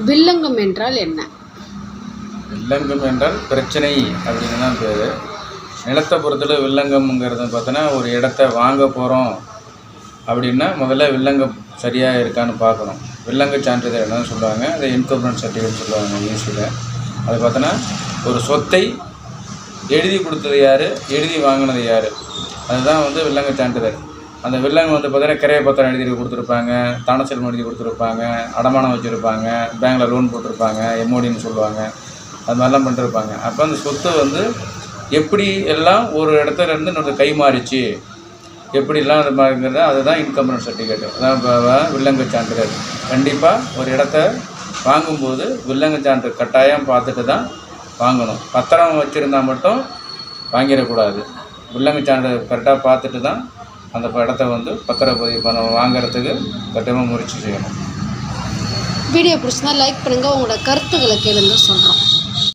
வில்லங்கம் என்றால் என்ன? வில்லங்கம் என்றால் பிரச்சனை அப்படின்னு தான் பேர். நிலத்தை பொறுத்தல வில்லங்கம்ங்கிறது பார்த்தோன்னா, ஒரு இடத்த வாங்க போகிறோம் அப்படின்னா முதல்ல வில்லங்கம் சரியாக இருக்கான்னு பார்க்கணும். வில்லங்க சான்றிதழ் என்னன்னு சொல்லுவாங்க, அதை இன்கம்பரன்ஸ் சர்டிஃபிகேட் சொல்லுவாங்க ஈஸியில். அது பார்த்தோன்னா, ஒரு சொத்தை எழுதி கொடுத்தது யார், எழுதி வாங்கினது யார், அதுதான் வில்லங்க சான்றிதழ். அந்த வில்லங்கம் பார்த்தீங்கன்னா கிரைய பத்திரம் எழுதி கொடுத்துருப்பாங்க, தானசெல்வம் எழுதி கொடுத்துருப்பாங்க, அடமானம் வச்சுருப்பாங்க, பேங்கில் லோன் போட்டிருப்பாங்க, எம்ஓடின்னு சொல்லுவாங்க, அது மாதிரிலாம் பண்ணிருப்பாங்க. அப்போ அந்த சொத்து எப்படி எல்லாம் ஒரு இடத்துல இருந்து இன்னொரு கை மாறிச்சு, எப்படிலாம் அது மாதிரிங்கிறது அதுதான் இன்கம்பரன்ஸ் சர்டிஃபிகேட். அதான் இப்போ வில்லங்க சான்றிதழ். கண்டிப்பாக ஒரு இடத்த வாங்கும்போது வில்லங்க சான்று கட்டாயம் பார்த்துட்டு தான் வாங்கணும். பத்திரம் வச்சுருந்தா மட்டும் வாங்கிடக்கூடாது. வில்லங்க சான்றிதழ் கரெக்டாக பார்த்துட்டு தான் அந்த இடத்த பத்திரப்பதிவு வாங்கிறதுக்கு கட்டாயமாக முயற்சி செய்யணும். வீடியோ பிடிச்சிருந்தா லைக் பண்ணுங்கள், உங்களோட கருத்துக்களை கேளுங்க சொல்கிறோம்.